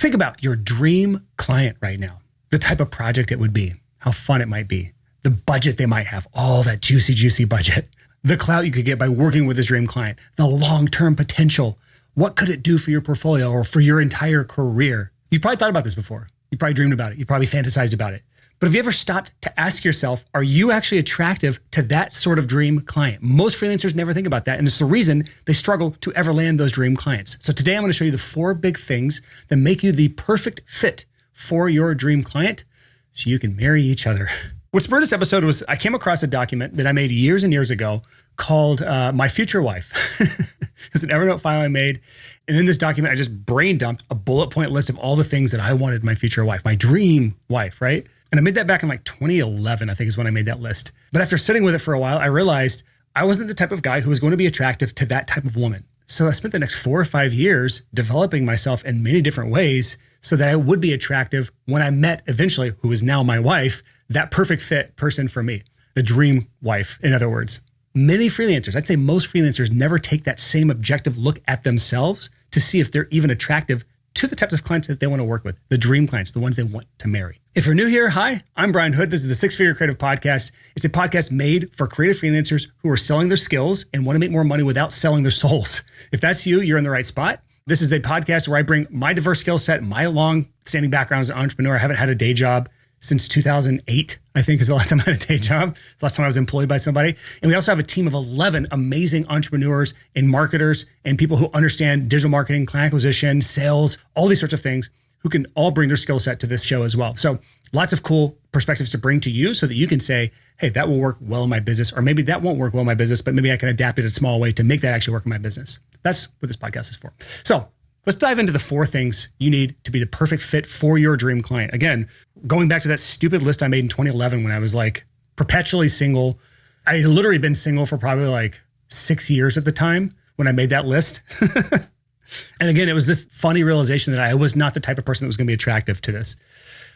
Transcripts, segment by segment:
Think about your dream client right now, the type of project it would be, how fun it might be, the budget they might have, all that juicy, juicy budget, the clout you could get by working with this dream client, the long-term potential. What could it do for your portfolio or for your entire career? You've probably thought about this before. You probably dreamed about it. You probably fantasized about it. But have you ever stopped to ask yourself, are you actually attractive to that sort of dream client? Most freelancers never think about that. And it's the reason they struggle to ever land those dream clients. So today I'm going to show you the 4 big things that make you the perfect fit for your dream client so you can marry each other. What spurred this episode was I came across a document that I made years and years ago called My Future Wife. It's an Evernote file I made. And in this document, I just brain dumped a bullet point list of all the things that I wanted my future wife, my dream wife, right? And I made that back in like 2011, I think is when I made that list. But after sitting with it for a while, I realized I wasn't the type of guy who was going to be attractive to that type of woman. So I spent the next 4 or 5 years developing myself in many different ways so that I would be attractive when I met eventually, who is now my wife, that perfect fit person for me, the dream wife, in other words. Many freelancers, I'd say most freelancers never take that same objective look at themselves to see if they're even attractive to the types of clients that they want to work with, the dream clients, the ones they want to marry. If you're new here, hi, I'm Brian Hood. This is the Six Figure Creative Podcast. It's a podcast made for creative freelancers who are selling their skills and want to make more money without selling their souls. If that's you, you're in the right spot. This is a podcast where I bring my diverse skill set, my long-standing background as an entrepreneur. I haven't had a day job since 2008, I think is the last time I had a day job. The last time I was employed by somebody. And we also have a team of 11 amazing entrepreneurs and marketers and people who understand digital marketing, client acquisition, sales, all these sorts of things, who can all bring their skill set to this show as well. So lots of cool perspectives to bring to you so that you can say, hey, that will work well in my business, or maybe that won't work well in my business, but maybe I can adapt it in a small way to make that actually work in my business. That's what this podcast is for. So let's dive into the 4 things you need to be the perfect fit for your dream client. Again, going back to that stupid list I made in 2011 when I was like perpetually single. I had literally been single for probably like 6 years at the time when I made that list. And again, it was this funny realization that I was not the type of person that was going to be attractive to this.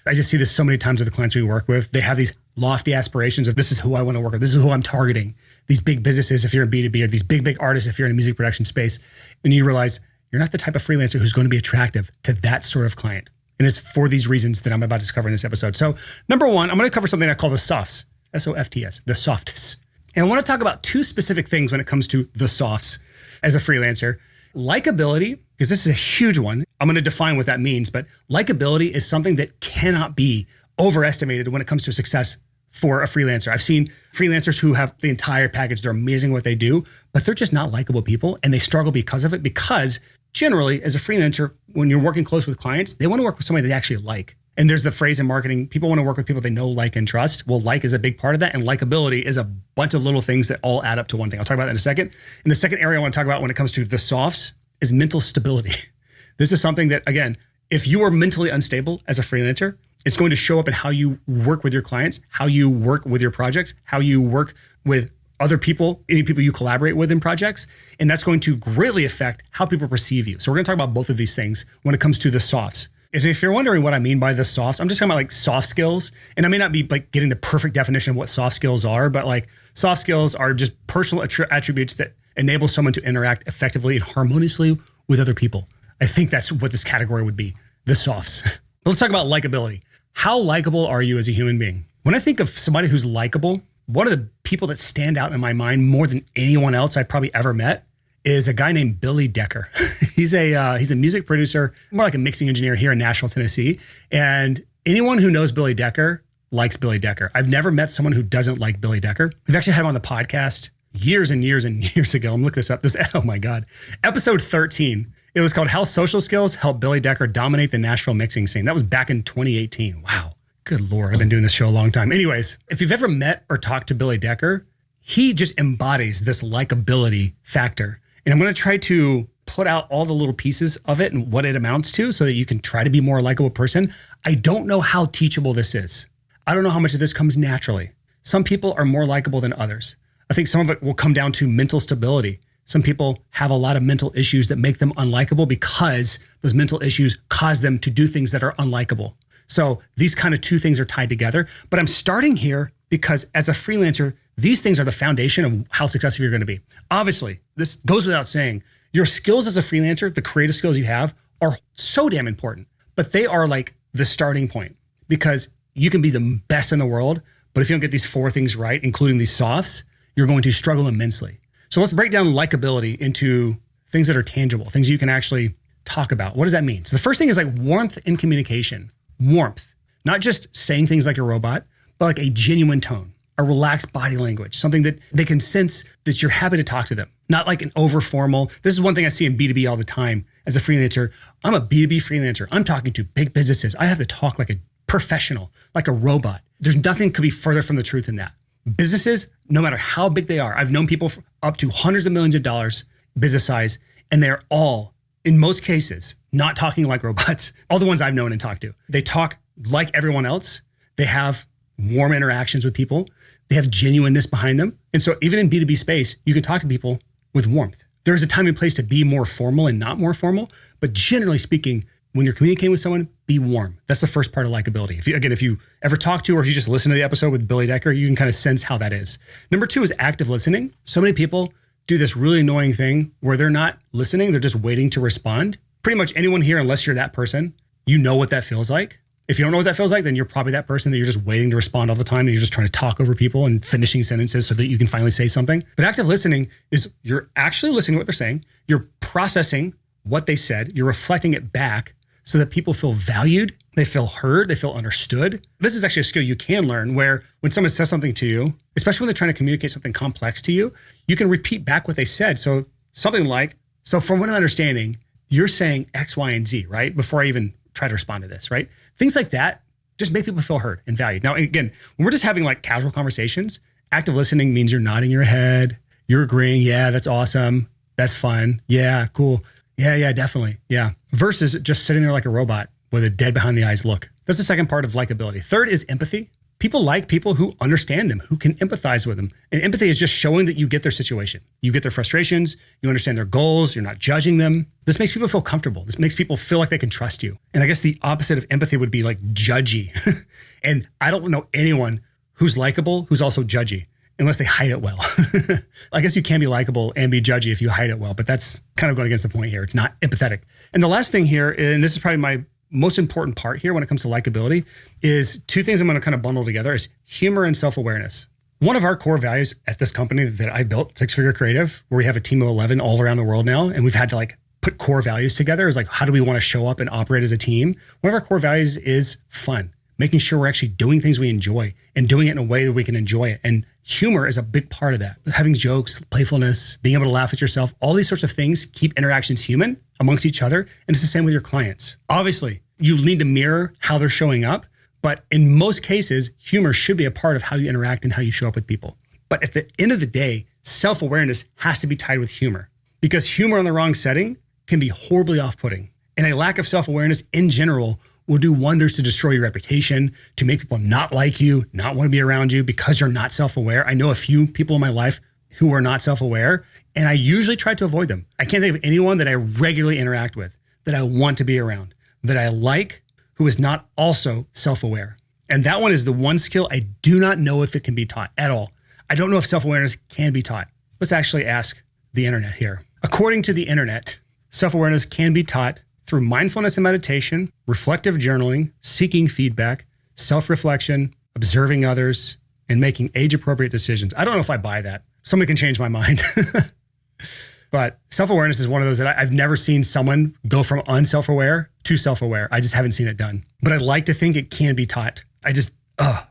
I just see this so many times with the clients we work with. They have these lofty aspirations of this is who I want to work with. This is who I'm targeting. These big businesses, if you're in B2B, or these big artists, if you're in a music production space. And you realize you're not the type of freelancer who's going to be attractive to that sort of client. And it's for these reasons that I'm about to cover in this episode. So number 1, I'm going to cover something I call the softs, S-O-F-T-S, the softs. And I want to talk about 2 specific things when it comes to the softs as a freelancer. Likability, because this is a huge one. I'm going to define what that means, but likability is something that cannot be overestimated when it comes to success for a freelancer. I've seen freelancers who have the entire package. They're amazing at what they do, but they're just not likable people, and they struggle because of it, because generally, as a freelancer, when you're working close with clients, they want to work with somebody they actually like. And there's the phrase in marketing, people want to work with people they know, like, and trust. Well, like is a big part of that. And likability is a bunch of little things that all add up to one thing. I'll talk about that in a second. And the second area I want to talk about when it comes to the softs is mental stability. This is something that, again, if you are mentally unstable as a freelancer, it's going to show up in how you work with your clients, how you work with your projects, how you work with other people, any people you collaborate with in projects. And that's going to greatly affect how people perceive you. So we're going to talk about both of these things when it comes to the softs. If you're wondering what I mean by the softs, I'm just talking about like soft skills. And I may not be like getting the perfect definition of what soft skills are, but like soft skills are just personal attributes that enable someone to interact effectively and harmoniously with other people. I think that's what this category would be, the softs. But let's talk about likability. How likable are you as a human being? When I think of somebody who's likable, one of the people that stand out in my mind more than anyone else I've probably ever met is a guy named Billy Decker. He's a music producer, more like a mixing engineer here in Nashville, Tennessee. And anyone who knows Billy Decker likes Billy Decker. I've never met someone who doesn't like Billy Decker. We've actually had him on the podcast years and years and years ago. I'm looking this up. Oh my God. Episode 13. It was called How Social Skills Help Billy Decker Dominate the Nashville Mixing Scene. That was back in 2018. Wow. Good Lord. I've been doing this show a long time. Anyways, if you've ever met or talked to Billy Decker, he just embodies this likability factor. And I'm going to try to put out all the little pieces of it and what it amounts to so that you can try to be more a likable person. I don't know how teachable this is. I don't know how much of this comes naturally. Some people are more likable than others. I think some of it will come down to mental stability. Some people have a lot of mental issues that make them unlikable because those mental issues cause them to do things that are unlikable. So these kind of 2 things are tied together. But I'm starting here because as a freelancer, these things are the foundation of how successful you're going to be. Obviously, this goes without saying, your skills as a freelancer, the creative skills you have, are so damn important. but they are like the starting point, because you can be the best in the world, but if you don't get these 4 things right, including these softs, you're going to struggle immensely. So let's break down likability into things that are tangible, things you can actually talk about. What does that mean? So the first thing is like warmth in communication. Warmth, not just saying things like a robot, but like a genuine tone, a relaxed body language, something that they can sense that you're happy to talk to them, not like an over formal. This is one thing I see in B2B all the time as a freelancer. I'm a B2B freelancer. I'm talking to big businesses. I have to talk like a professional, like a robot. There's nothing could be further from the truth than that. Businesses, no matter how big they are, I've known people up to hundreds of millions of dollars business size, and they're all, in most cases, not talking like robots. All the ones I've known and talked to, they talk like everyone else. They have warm interactions with people. They have genuineness behind them. And so even in B2B space, you can talk to people with warmth. There's a time and place to be more formal and not more formal. But generally speaking, when you're communicating with someone, be warm. That's the first part of likability. If you ever talk to, or if you just listen to the episode with Billy Decker, you can kind of sense how that is. Number 2 is active listening. So many people do this really annoying thing where they're not listening. They're just waiting to respond. Pretty much anyone here, unless you're that person, you know what that feels like. If you don't know what that feels like, then you're probably that person that you're just waiting to respond all the time, and you're just trying to talk over people and finishing sentences so that you can finally say something. But active listening is you're actually listening to what they're saying. You're processing what they said. You're reflecting it back so that people feel valued, they feel heard, they feel understood. This is actually a skill you can learn, where when someone says something to you, especially when they're trying to communicate something complex to you, you can repeat back what they said. So something like, so from what I'm understanding, you're saying X, Y, and Z, right? Before I even try to respond to this, right? Things like that just make people feel heard and valued. Now, again, when we're just having like casual conversations, active listening means you're nodding your head, you're agreeing, yeah, that's awesome, that's fun, yeah, cool, yeah, definitely, yeah. Versus just sitting there like a robot with a dead behind the eyes look. That's the second part of likability. Third is empathy. People like people who understand them, who can empathize with them. And empathy is just showing that you get their situation. You get their frustrations, you understand their goals, you're not judging them. This makes people feel comfortable. This makes people feel like they can trust you. And I guess the opposite of empathy would be like judgy. And I don't know anyone who's likable who's also judgy, unless they hide it well. I guess you can be likable and be judgy if you hide it well, but that's kind of going against the point here. It's not empathetic. And the last thing here, and this is probably my most important part here when it comes to likability, is 2 things I'm going to kind of bundle together, is humor and self-awareness. One of our core values at this company that I built, Six Figure Creative, where we have a team of 11 all around the world now, and we've had to like put core values together, is like, how do we want to show up and operate as a team? One of our core values is fun, making sure we're actually doing things we enjoy and doing it in a way that we can enjoy it. And humor is a big part of that. Having jokes, playfulness, being able to laugh at yourself, all these sorts of things keep interactions human amongst each other. And it's the same with your clients. Obviously, you need to mirror how they're showing up, but in most cases, humor should be a part of how you interact and how you show up with people. But at the end of the day, self-awareness has to be tied with humor, because humor in the wrong setting can be horribly off-putting. And a lack of self-awareness in general will do wonders to destroy your reputation, to make people not like you, not want to be around you because you're not self-aware. I know a few people in my life who are not self-aware, and I usually try to avoid them. I can't think of anyone that I regularly interact with that I want to be around, that I like, who is not also self-aware. And that one is the one skill I do not know if it can be taught at all. I don't know if self-awareness can be taught. Let's actually ask the internet here. According to the internet, self-awareness can be taught through mindfulness and meditation, reflective journaling, seeking feedback, self-reflection, observing others, and making age-appropriate decisions. I don't know if I buy that. Somebody can change my mind. But self-awareness is one of those that I've never seen someone go from unself-aware to self-aware. I just haven't seen it done. But I'd like to think it can be taught. I don't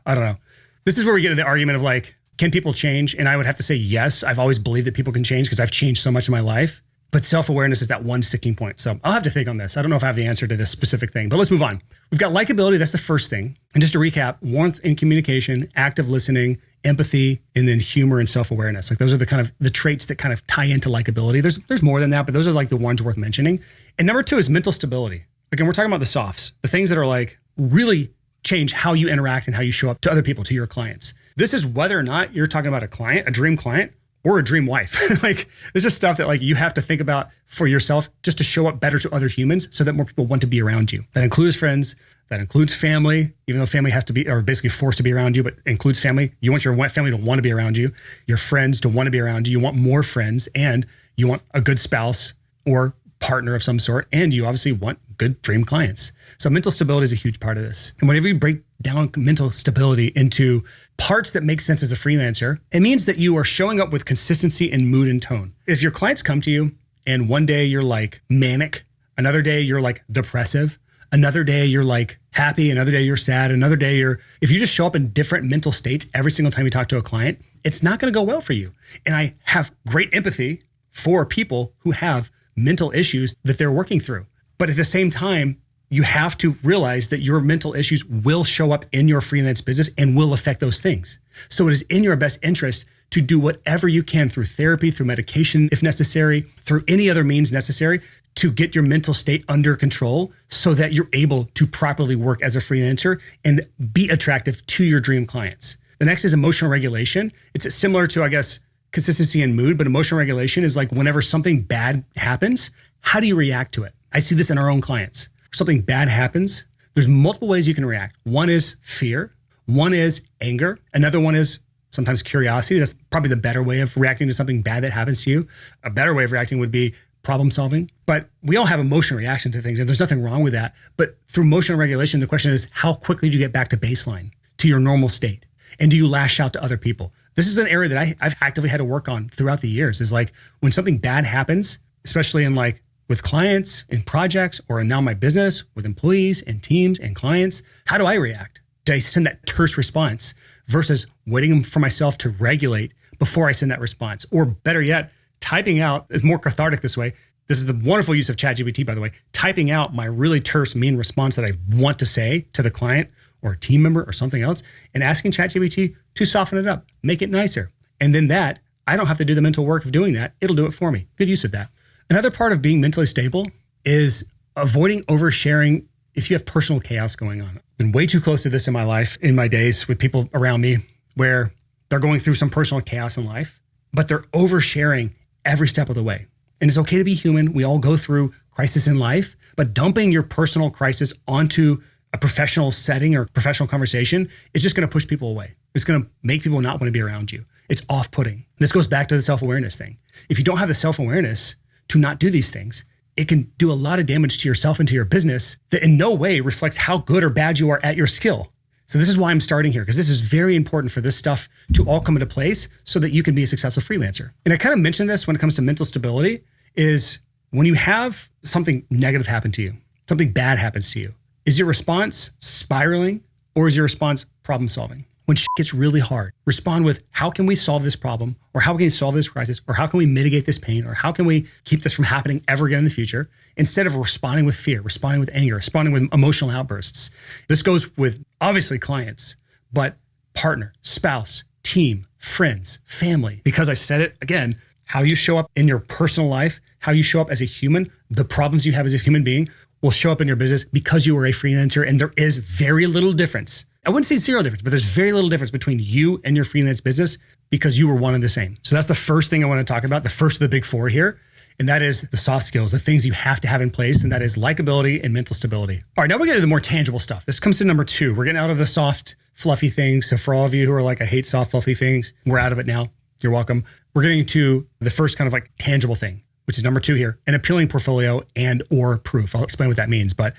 know. This is where we get into the argument of like, can people change? And I would have to say yes. I've always believed that people can change because I've changed so much in my life. But self-awareness is that one sticking point. So I'll have to think on this. I don't know if I have the answer to this specific thing, but let's move on. We've got likability. That's the first thing. And just to recap, warmth in communication, active listening, empathy, and then humor and self-awareness. Like those are the kind of the traits that kind of tie into likability. There's more than that, but those are like the ones worth mentioning. And number 2 is mental stability. Again, we're talking about the softs, the things that are like really change how you interact and how you show up to other people, to your clients. This is whether or not you're talking about a client, a dream client, or a dream wife. Like this is stuff that like you have to think about for yourself just to show up better to other humans so that more people want to be around you. That includes friends, that includes family, even though family has to be, or basically forced to be around you, but includes family. You want your family to want to be around you, your friends to want to be around you. You want more friends, and you want a good spouse or partner of some sort. And you obviously want good dream clients. So mental stability is a huge part of this. And whenever you break down mental stability into parts that make sense as a freelancer, it means that you are showing up with consistency in mood and tone. If your clients come to you and one day you're like manic, another day you're like depressive, another day you're like happy, another day you're sad, another day if you just show up in different mental states every single time you talk to a client, it's not going to go well for you. And I have great empathy for people who have mental issues that they're working through. But at the same time, you have to realize that your mental issues will show up in your freelance business and will affect those things. So it is in your best interest to do whatever you can through therapy, through medication, if necessary, through any other means necessary to get your mental state under control so that you're able to properly work as a freelancer and be attractive to your dream clients. The next is emotional regulation. It's similar to, I guess, consistency and mood, but emotional regulation is like whenever something bad happens, how do you react to it? I see this in our own clients. If something bad happens, there's multiple ways you can react. One is fear. One is anger. Another one is sometimes curiosity. That's probably the better way of reacting to something bad that happens to you. A better way of reacting would be problem solving. But we all have emotional reaction to things, and there's nothing wrong with that. But through emotional regulation, the question is, how quickly do you get back to baseline, to your normal state? And do you lash out to other people? This is an area that I've actively had to work on throughout the years, is like when something bad happens, especially in like with clients, in projects, or in now my business, with employees and teams and clients, how do I react? Do I send that terse response versus waiting for myself to regulate before I send that response? Or better yet, typing out is more cathartic this way. This is the wonderful use of ChatGPT, by the way, typing out my really terse, mean response that I want to say to the client or a team member or something else, and asking ChatGPT to soften it up, make it nicer. And then that, I don't have to do the mental work of doing that. It'll do it for me. Good use of that. Another part of being mentally stable is avoiding oversharing if you have personal chaos going on. I've been way too close to this in my life, in my days with people around me where they're going through some personal chaos in life, but they're oversharing every step of the way. And it's okay to be human. We all go through crisis in life, but dumping your personal crisis onto a professional setting or professional conversation is just going to push people away. It's going to make people not want to be around you. It's off-putting. This goes back to the self-awareness thing. If you don't have the self-awareness to not do these things, it can do a lot of damage to yourself and to your business that in no way reflects how good or bad you are at your skill. So this is why I'm starting here, because this is very important for this stuff to all come into place so that you can be a successful freelancer. And I kind of mentioned this when it comes to mental stability is when you have something negative happen to you, something bad happens to you, is your response spiraling or is your response problem solving? When shit gets really hard, respond with, how can we solve this problem? Or how can we solve this crisis? Or how can we mitigate this pain? Or how can we keep this from happening ever again in the future? Instead of responding with fear, responding with anger, responding with emotional outbursts. This goes with obviously clients, but partner, spouse, team, friends, family. Because I said it again, how you show up in your personal life, how you show up as a human, the problems you have as a human being will show up in your business because you are a freelancer, and there is very little difference. I wouldn't say zero difference, but there's very little difference between you and your freelance business because you were one and the same. So that's the first thing I want to talk about, the first of the big four here. And that is the soft skills, the things you have to have in place. And that is likability and mental stability. All right, now we're getting to the more tangible stuff. This comes to number 2. We're getting out of the soft, fluffy things. So for all of you who are like, I hate soft, fluffy things, we're out of it now. You're welcome. We're getting to the first kind of like tangible thing, which is number 2 here, an appealing portfolio and or proof. I'll explain what that means. But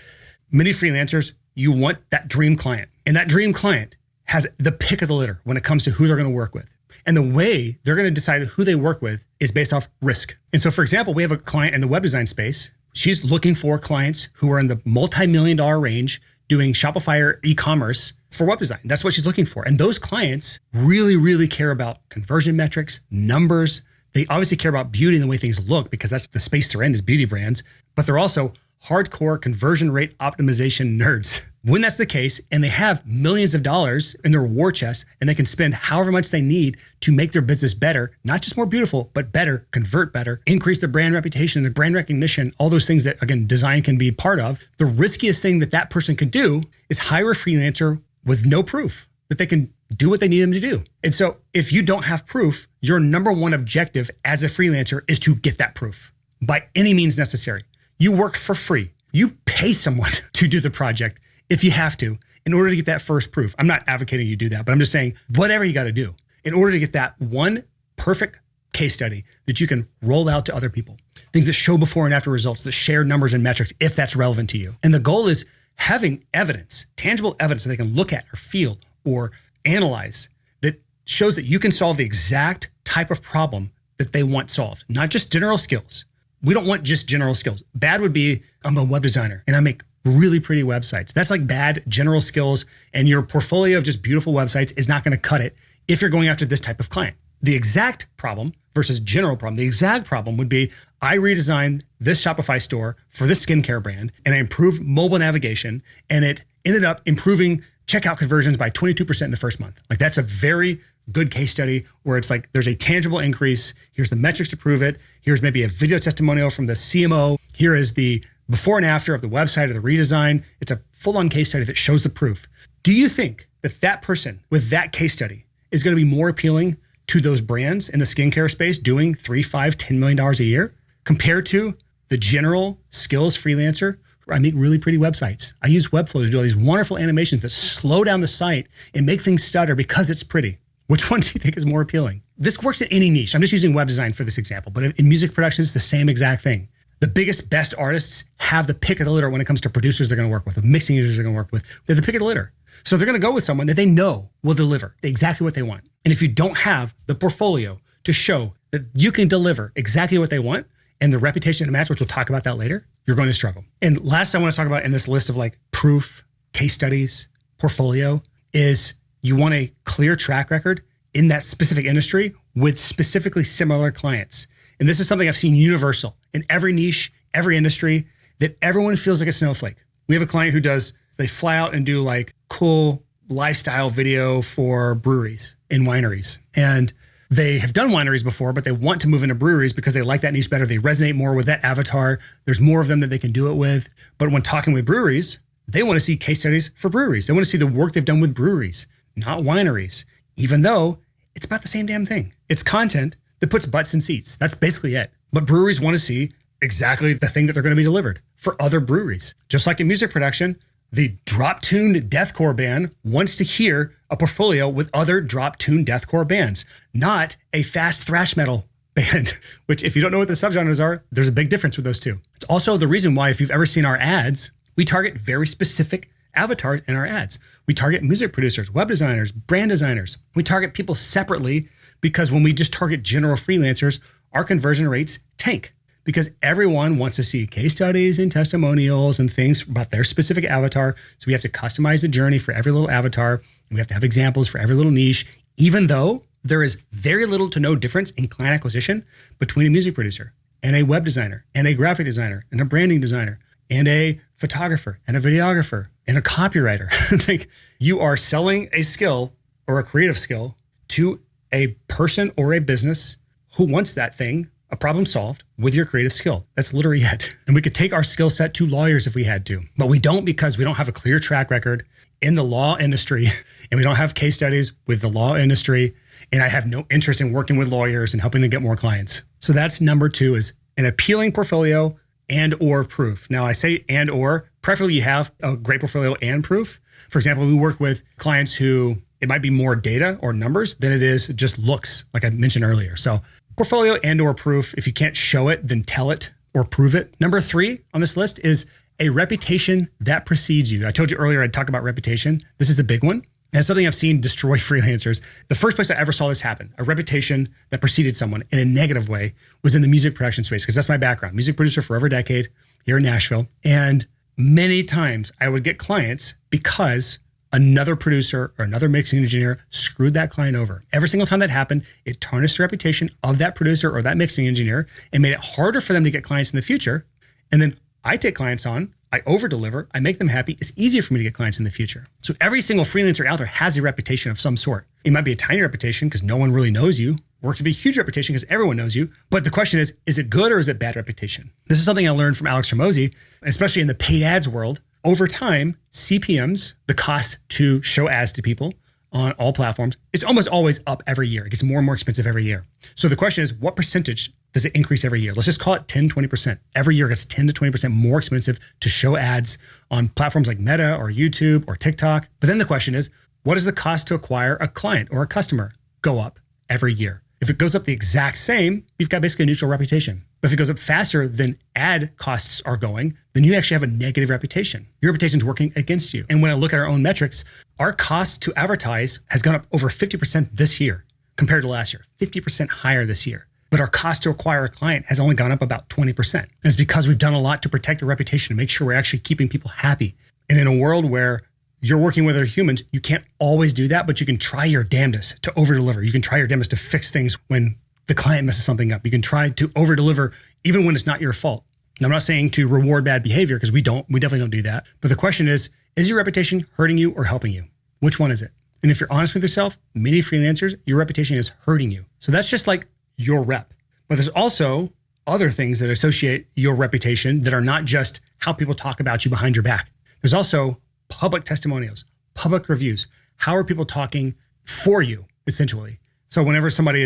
many freelancers, you want that dream client. And that dream client has the pick of the litter when it comes to who they're going to work with. And the way they're going to decide who they work with is based off risk. And so, for example, we have a client in the web design space. She's looking for clients who are in the multi-million-dollar range doing Shopify or e-commerce for web design. That's what she's looking for. And those clients really, really care about conversion metrics, numbers. They obviously care about beauty and the way things look because that's the space they're in is beauty brands. But they're also hardcore conversion rate optimization nerds. When that's the case, and they have millions of dollars in their war chest, and they can spend however much they need to make their business better, not just more beautiful, but better, convert better, increase their brand reputation, their brand recognition, all those things that, again, design can be part of. The riskiest thing that that person could do is hire a freelancer with no proof that they can do what they need them to do. And so if you don't have proof, your number one objective as a freelancer is to get that proof by any means necessary. You work for free. You pay someone to do the project if you have to, in order to get that first proof. I'm not advocating you do that, but I'm just saying whatever you got to do in order to get that one perfect case study that you can roll out to other people. things that show before and after results, that share numbers and metrics if that's relevant to you. And the goal is having evidence, tangible evidence that they can look at or feel or analyze that shows that you can solve the exact type of problem that they want solved, not just general skills. We don't want just general skills. Bad would be, I'm a web designer and I make really pretty websites. That's like bad general skills, and your portfolio of just beautiful websites is not going to cut it if you're going after this type of client. The exact problem versus general problem, the exact problem would be, I redesigned this Shopify store for this skincare brand and I improved mobile navigation and it ended up improving checkout conversions by 22% in the first month. Like, that's a very good case study where it's like, there's a tangible increase. Here's the metrics to prove it. Here's maybe a video testimonial from the CMO. Here is the before and after of the website or the redesign. It's a full-on case study that shows the proof. Do you think that that person with that case study is going to be more appealing to those brands in the skincare space doing $3, $5, $10 million a year compared to the general skills freelancer? I make really pretty websites. I use Webflow to do all these wonderful animations that slow down the site and make things stutter because it's pretty. Which one do you think is more appealing? This works in any niche. I'm just using web design for this example, but in music production, it's the same exact thing. The biggest, best artists have the pick of the litter when it comes to producers they're going to work with, of mixing users they're going to work with. They're the pick of the litter. So they're going to go with someone that they know will deliver exactly what they want. And if you don't have the portfolio to show that you can deliver exactly what they want and the reputation to match, which we'll talk about that later, you're going to struggle. And last I want to talk about in this list of like proof, case studies, portfolio is you want a clear track record in that specific industry with specifically similar clients. And this is something I've seen universal in every niche, every industry, that everyone feels like a snowflake. We have a client who they fly out and do like cool lifestyle video for breweries and wineries. And they have done wineries before, but they want to move into breweries because they like that niche better. They resonate more with that avatar. There's more of them that they can do it with. But when talking with breweries, they want to see case studies for breweries. They want to see the work they've done with breweries, not wineries, even though it's about the same damn thing. It's content that puts butts in seats. That's basically it. But breweries want to see exactly the thing that they're going to be delivered for other breweries. Just like in music production, the drop-tuned deathcore band wants to hear a portfolio with other drop-tuned deathcore bands, not a fast thrash metal band, which if you don't know what the subgenres are, there's a big difference with those two. It's also the reason why, if you've ever seen our ads, we target very specific avatars in our ads. We target music producers, web designers, brand designers. We target people separately because when we just target general freelancers, our conversion rates tank because everyone wants to see case studies and testimonials and things about their specific avatar. So we have to customize the journey for every little avatar. And we have to have examples for every little niche, even though there is very little to no difference in client acquisition between a music producer and a web designer and a graphic designer and a branding designer and a photographer and a videographer and a copywriter. Like, you are selling a skill or a creative skill to a person or a business who wants that thing, a problem solved with your creative skill. That's literally it. And we could take our skill set to lawyers if we had to, but we don't because we don't have a clear track record in the law industry and we don't have case studies with the law industry. And I have no interest in working with lawyers and helping them get more clients. So that's number 2, is an appealing portfolio and or proof. Now I say and or, preferably you have a great portfolio and proof. For example, we work with clients who it might be more data or numbers than it is just looks, like I mentioned earlier. So portfolio and or proof. If you can't show it, then tell it or prove it. Number 3 on this list is a reputation that precedes you. I told you earlier I'd talk about reputation. This is the big one. And it's something I've seen destroy freelancers. The first place I ever saw this happen, a reputation that preceded someone in a negative way, was in the music production space, because that's my background. Music producer for over a decade here in Nashville. And many times I would get clients because another producer or another mixing engineer screwed that client over. Every single time that happened, it tarnished the reputation of that producer or that mixing engineer and made it harder for them to get clients in the future. And then I take clients on, I over-deliver, I make them happy. It's easier for me to get clients in the future. So every single freelancer out there has a reputation of some sort. It might be a tiny reputation because no one really knows you, or it could be a huge reputation because everyone knows you. But the question is it good or is it bad reputation? This is something I learned from Alex Hormozi, especially in the paid ads world. Over time, CPMs, the cost to show ads to people on all platforms, it's almost always up every year. It gets more and more expensive every year. So the question is, what percentage does it increase every year? Let's just call it 10, 20%. Every year it gets 10 to 20% more expensive to show ads on platforms like Meta or YouTube or TikTok. But then the question is, what is the cost to acquire a client or a customer? Go up every year. If it goes up the exact same, you've got basically a neutral reputation. But if it goes up faster than ad costs are going, then you actually have a negative reputation. Your reputation's working against you. And when I look at our own metrics, our cost to advertise has gone up over 50% this year compared to last year, 50% higher this year. But our cost to acquire a client has only gone up about 20%. And it's because we've done a lot to protect our reputation, to make sure we're actually keeping people happy. And in a world where you're working with other humans, you can't always do that, but you can try your damnedest to over-deliver. You can try your damnedest to fix things when the client messes something up. You can try to over-deliver even when it's not your fault. Now, I'm not saying to reward bad behavior, because we definitely don't do that. But the question is your reputation hurting you or helping you? Which one is it? And if you're honest with yourself, many freelancers, your reputation is hurting you. So that's just like your rep. But there's also other things that associate your reputation that are not just how people talk about you behind your back. There's also public testimonials, public reviews. How are people talking for you, essentially? So whenever somebody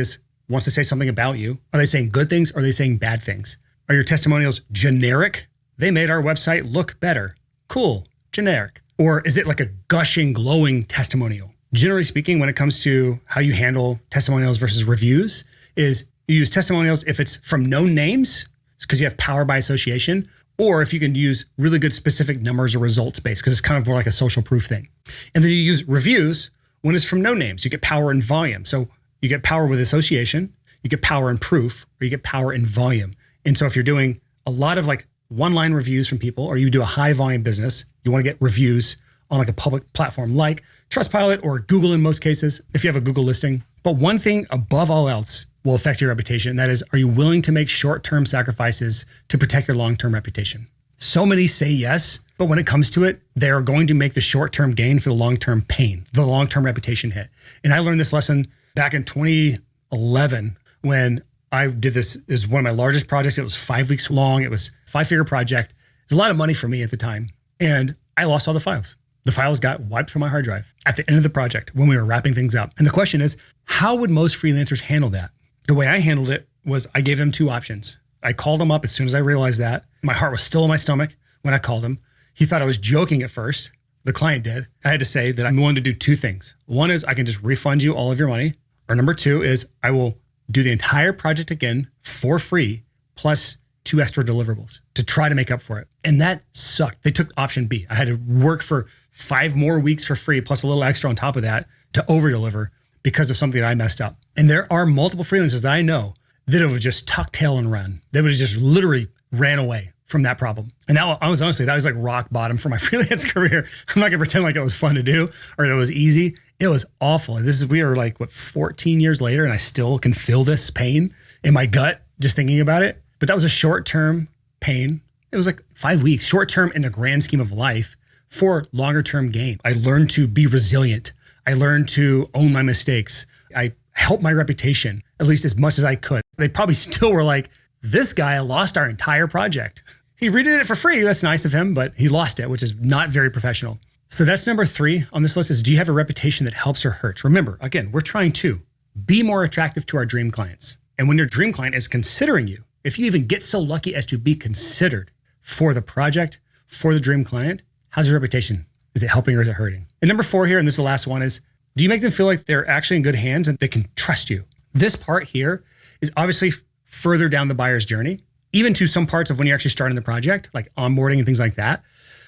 wants to say something about you, are they saying good things or are they saying bad things? Are your testimonials generic? They made our website look better. Cool, generic. Or is it like a gushing, glowing testimonial? Generally speaking, when it comes to how you handle testimonials versus reviews, is you use testimonials if it's from known names, because you have power by association, or if you can use really good specific numbers or results based, because it's kind of more like a social proof thing. And then you use reviews when it's from no names. You get power in volume. So you get power with association, you get power in proof, or you get power in volume. And so if you're doing a lot of like one-line reviews from people, or you do a high volume business, you want to get reviews on like a public platform like Trustpilot or Google in most cases, if you have a Google listing. But one thing above all else will affect your reputation. And that is, are you willing to make short-term sacrifices to protect your long-term reputation? So many say yes, but when it comes to it, they are going to make the short-term gain for the long-term pain, the long-term reputation hit. And I learned this lesson back in 2011 when I did this. It was one of my largest projects. It was 5 weeks long. It was a 5-figure project. It was a lot of money for me at the time. And I lost all the files. The files got wiped from my hard drive at the end of the project when we were wrapping things up. And the question is, how would most freelancers handle that? The way I handled it was I gave them 2 options. I called him up as soon as I realized that. My heart was still in my stomach when I called him. He thought I was joking at first. The client did. I had to say that I'm willing to do 2 things. One is I can just refund you all of your money. Or number 2 is I will do the entire project again for free, plus 2 extra deliverables to try to make up for it. And that sucked. They took option B. I had to work for 5 more weeks for free, plus a little extra on top of that to over deliver because of something that I messed up. And there are multiple freelancers that I know that would just tuck tail and run. They would have just literally ran away from that problem. And that was like rock bottom for my freelance career. I'm not gonna pretend like it was fun to do or it was easy. It was awful. And we are like, 14 years later, and I still can feel this pain in my gut just thinking about it. But that was a short-term pain. It was like 5 weeks, short-term in the grand scheme of life for longer-term gain. I learned to be resilient. I learned to own my mistakes. I helped my reputation, at least as much as I could. They probably still were like, this guy lost our entire project. He redid it for free. That's nice of him, but he lost it, which is not very professional. So that's number 3 on this list is, do you have a reputation that helps or hurts? Remember, again, we're trying to be more attractive to our dream clients. And when your dream client is considering you, if you even get so lucky as to be considered for the project, for the dream client, how's your reputation? Is it helping or is it hurting? And number 4 here, and this is the last one, is do you make them feel like they're actually in good hands and they can trust you? This part here is obviously further down the buyer's journey, even to some parts of when you're actually starting the project, like onboarding and things like that.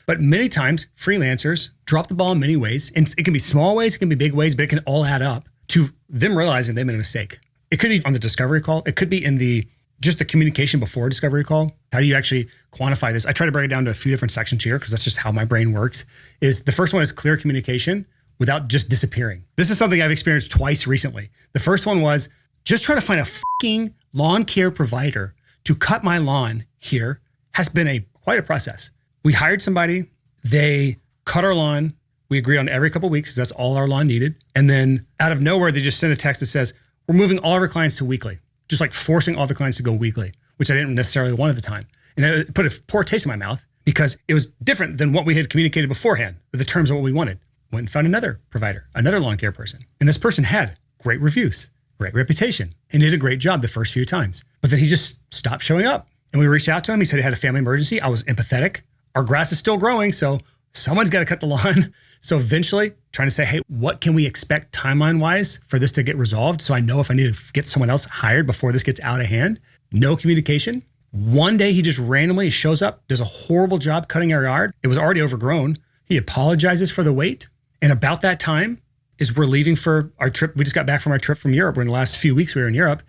But many times freelancers drop the ball in many ways. And it can be small ways, it can be big ways, but it can all add up to them realizing they made a mistake. It could be on the discovery call. It could be in just the communication before discovery call. How do you actually quantify this? I try to break it down to a few different sections here because that's just how my brain works. Is the first one is clear communication without just disappearing. This is something I've experienced twice recently. The first one was just trying to find a fucking lawn care provider to cut my lawn here has been quite a process. We hired somebody, they cut our lawn. We agreed on every couple of weeks because that's all our lawn needed. And then out of nowhere, they just sent a text that says, we're moving all of our clients to weekly. Just like forcing all the clients to go weekly, which I didn't necessarily want at the time. And it put a poor taste in my mouth because it was different than what we had communicated beforehand, the terms of what we wanted. Went and found another provider, another lawn care person. And this person had great reviews, great reputation, and did a great job the first few times. But then he just stopped showing up. And we reached out to him. He said he had a family emergency. I was empathetic. Our grass is still growing, so someone's got to cut the lawn. So eventually trying to say, hey, what can we expect timeline-wise for this to get resolved? So I know if I need to get someone else hired before this gets out of hand. No communication. One day he just randomly shows up, does a horrible job cutting our yard. It was already overgrown. He apologizes for the wait. And about that time is we're leaving for our trip. We just got back from our trip from Europe. We're in the last few weeks we were in Europe.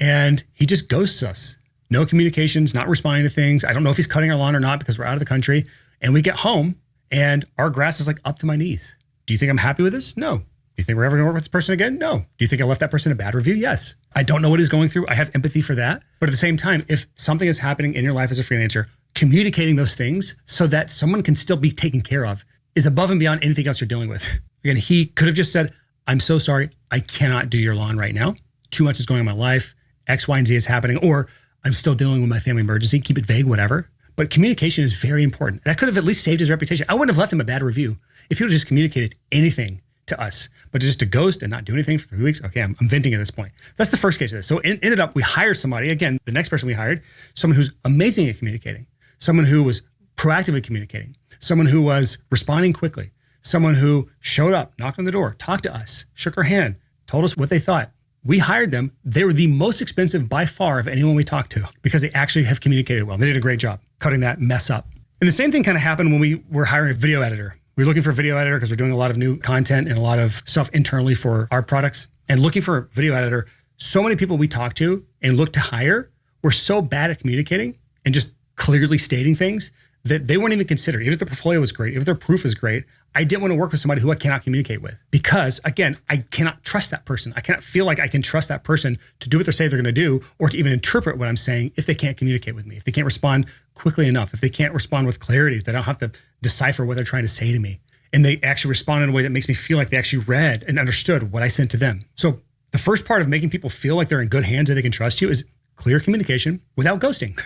And he just ghosts us. No communications, not responding to things. I don't know if he's cutting our lawn or not because we're out of the country. And we get home and our grass is like up to my knees. Do you think I'm happy with this? No. Do you think we're ever going to work with this person again? No. Do you think I left that person a bad review? Yes. I don't know what he's going through. I have empathy for that. But at the same time, if something is happening in your life as a freelancer, communicating those things so that someone can still be taken care of is above and beyond anything else you're dealing with. Again, he could have just said, I'm so sorry. I cannot do your lawn right now. Too much is going on in my life. X, Y, and Z is happening. Or I'm still dealing with my family emergency. Keep it vague, whatever. But communication is very important. That could have at least saved his reputation. I wouldn't have left him a bad review if he would have just communicated anything to us, but just to ghost and not do anything for 3 weeks. Okay, I'm venting at this point. That's the first case of this. So it ended up, we hired somebody, again, the next person we hired, someone who's amazing at communicating, someone who was proactively communicating, someone who was responding quickly, someone who showed up, knocked on the door, talked to us, shook our hand, told us what they thought. We hired them. They were the most expensive by far of anyone we talked to because they actually have communicated well. They did a great job cutting that mess up. And the same thing kind of happened when we were hiring a video editor. We were looking for a video editor because we're doing a lot of new content and a lot of stuff internally for our products. And looking for a video editor, so many people we talked to and looked to hire were so bad at communicating and just clearly stating things that they weren't even considered. Even if their portfolio was great, even if their proof was great, I didn't want to work with somebody who I cannot communicate with because, again, I cannot trust that person. I cannot feel like I can trust that person to do what they say they're going to do or to even interpret what I'm saying if they can't communicate with me, if they can't respond quickly enough, if they can't respond with clarity, if they don't have to decipher what they're trying to say to me. And they actually respond in a way that makes me feel like they actually read and understood what I sent to them. So the first part of making people feel like they're in good hands and they can trust you is clear communication without ghosting.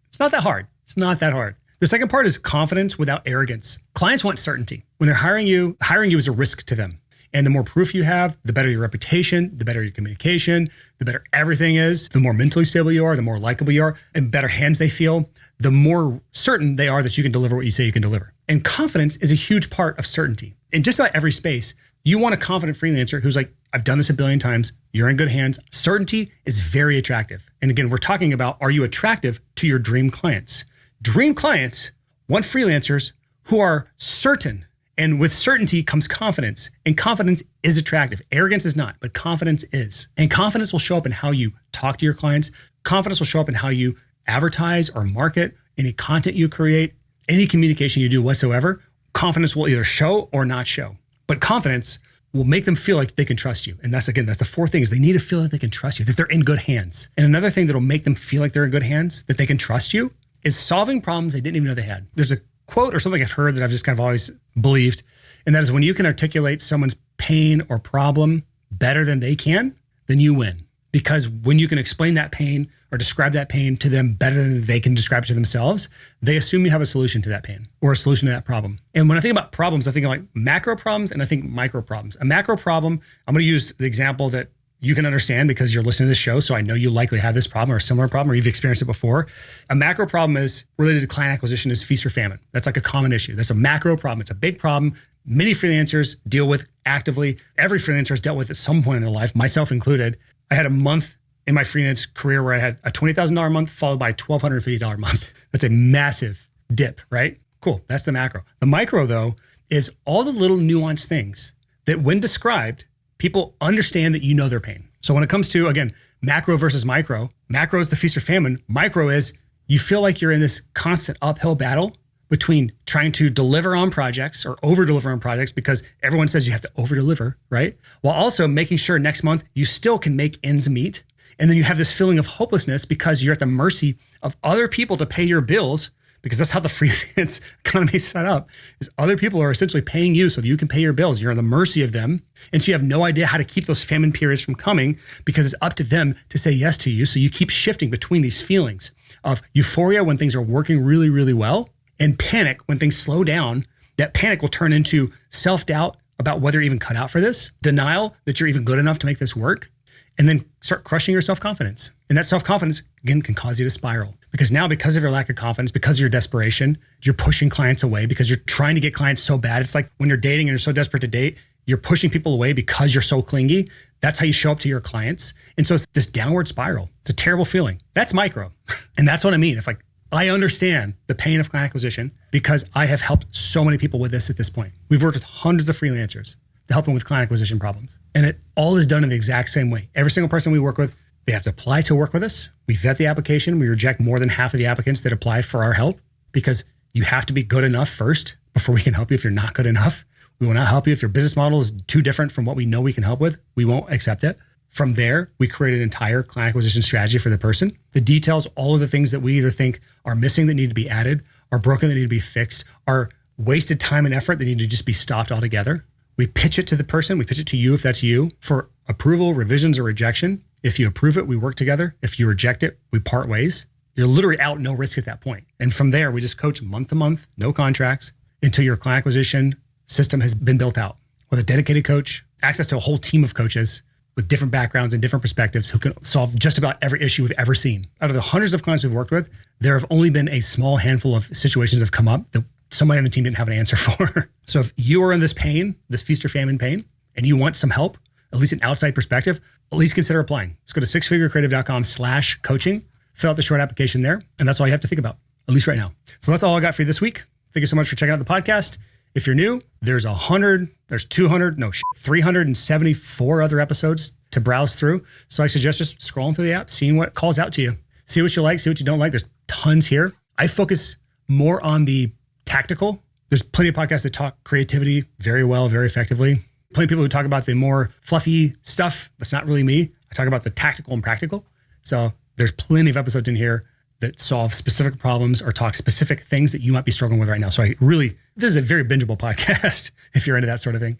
It's not that hard. It's not that hard. The second part is confidence without arrogance. Clients want certainty. When they're hiring you is a risk to them. And the more proof you have, the better your reputation, the better your communication, the better everything is, the more mentally stable you are, the more likable you are, and better hands they feel, the more certain they are that you can deliver what you say you can deliver. And confidence is a huge part of certainty. In just about every space, you want a confident freelancer who's like, I've done this a billion times. You're in good hands. Certainty is very attractive. And again, we're talking about, are you attractive to your dream clients? Dream clients want freelancers who are certain. And with certainty comes confidence. And confidence is attractive. Arrogance is not, but confidence is. And confidence will show up in how you talk to your clients. Confidence will show up in how you advertise or market, any content you create, any communication you do whatsoever. Confidence will either show or not show. But confidence will make them feel like they can trust you. And that's the fourth thing is they need to feel like they can trust you, that they're in good hands. And another thing that'll make them feel like they're in good hands, that they can trust you, is solving problems they didn't even know they had. There's a quote or something I've heard that I've just kind of always believed, and that is when you can articulate someone's pain or problem better than they can, then you win. Because when you can explain that pain or describe that pain to them better than they can describe it to themselves, they assume you have a solution to that pain or a solution to that problem. And when I think about problems, I think of like macro problems and I think micro problems. A macro problem, I'm going to use the example that you can understand because you're listening to this show. So I know you likely have this problem or a similar problem or you've experienced it before. A macro problem is related to client acquisition is feast or famine. That's like a common issue. That's a macro problem. It's a big problem. Many freelancers deal with actively. Every freelancer has dealt with at some point in their life, myself included. I had a month in my freelance career where I had a $20,000 month followed by a $1,250 month. That's a massive dip, right? Cool. That's the macro. The micro, though, is all the little nuanced things that when described, people understand that you know their pain. So when it comes to, again, macro versus micro is the feast or famine. Micro is you feel like you're in this constant uphill battle between trying to deliver on projects or over deliver on projects because everyone says you have to over deliver, right? While also making sure next month you still can make ends meet. And then you have this feeling of hopelessness because you're at the mercy of other people to pay your bills, because that's how the freelance economy is set up, is other people are essentially paying you so that you can pay your bills. You're on the mercy of them. And so you have no idea how to keep those famine periods from coming because it's up to them to say yes to you. So you keep shifting between these feelings of euphoria when things are working really, really well and panic when things slow down. That panic will turn into self-doubt about whether you're even cut out for this, denial that you're even good enough to make this work, and then start crushing your self-confidence. And that self-confidence, again, can cause you to spiral. Because now, because of your lack of confidence, because of your desperation, you're pushing clients away because you're trying to get clients so bad. It's like when you're dating and you're so desperate to date, You're pushing people away because you're so clingy. That's how you show up to your clients. And so it's this downward spiral. It's a terrible feeling. That's micro. And that's what I mean. If like, I understand the pain of client acquisition because I have helped so many people with this at this point. We've worked with hundreds of freelancers to help them with client acquisition problems. And it all is done in the exact same way. Every single person we work with, they have to apply to work with us. We vet the application. We reject more than half of the applicants that apply for our help because you have to be good enough first before we can help you if you're not good enough. We will not help you if your business model is too different from what we know we can help with. We won't accept it. From there, we create an entire client acquisition strategy for the person. The details, all of the things that we either think are missing that need to be added, are broken that need to be fixed, are wasted time and effort that need to just be stopped altogether. We pitch it to the person. We pitch it to you if that's you for approval, revisions, or rejection. If you approve it, we work together. If you reject it, we part ways. You're literally out, no risk at that point. And from there, we just coach month to month, no contracts, until your client acquisition system has been built out with a dedicated coach, access to a whole team of coaches with different backgrounds and different perspectives who can solve just about every issue we've ever seen. Out of the hundreds of clients we've worked with, there have only been a small handful of situations that have come up that somebody on the team didn't have an answer for. So if you are in this pain, this feast or famine pain, and you want some help, at least an outside perspective, at least consider applying. Let's go to sixfigurecreative.com/coaching, fill out the short application there, and that's all you have to think about, at least right now. So that's all I got for you this week. Thank you so much for checking out the podcast. If you're new, there's 374 other episodes to browse through. So I suggest just scrolling through the app, seeing what calls out to you. See what you like, see what you don't like. There's tons here. I focus more on the tactical. There's plenty of podcasts that talk creativity very well, very effectively. Plenty of people who talk about the more fluffy stuff. That's not really me. I talk about the tactical and practical. So there's plenty of episodes in here that solve specific problems or talk specific things that you might be struggling with right now. So this is a very bingeable podcast if you're into that sort of thing.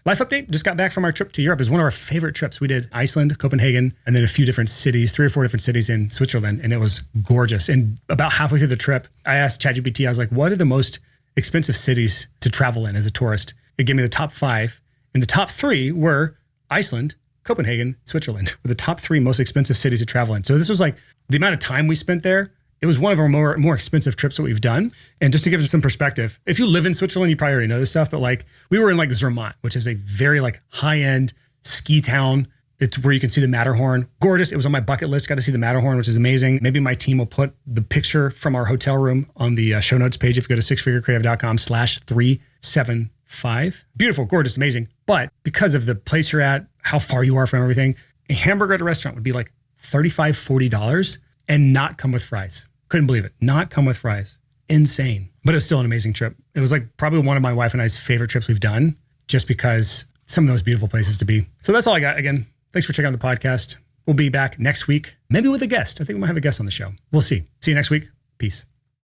Life update, just got back from our trip to Europe. It was one of our favorite trips. We did Iceland, Copenhagen, and then a few different cities, 3 or 4 different cities in Switzerland, and it was gorgeous. And about halfway through the trip, I asked ChatGPT, I was like, what are the most expensive cities to travel in as a tourist? It gave me the top 5, and the top 3 were Iceland, Copenhagen, Switzerland, were the top 3 most expensive cities to travel in. So this was like the amount of time we spent there. It was one of our more expensive trips that we've done. And just to give you some perspective, if you live in Switzerland, you probably already know this stuff, but like we were in like Zermatt, which is a very like high-end ski town. It's where you can see the Matterhorn. Gorgeous. It was on my bucket list. Got to see the Matterhorn, which is amazing. Maybe my team will put the picture from our hotel room on the show notes page if you go to sixfigurecreative.com/375. Beautiful, gorgeous, amazing. But because of the place you're at, how far you are from everything, a hamburger at a restaurant would be like $35, $40 and not come with fries. Couldn't believe it. Not come with fries. Insane. But it was still an amazing trip. It was like probably one of my wife and I's favorite trips we've done just because some of those beautiful places to be. So that's all I got. Again, thanks for checking out the podcast. We'll be back next week, maybe with a guest. I think we might have a guest on the show. We'll see. See you next week. Peace.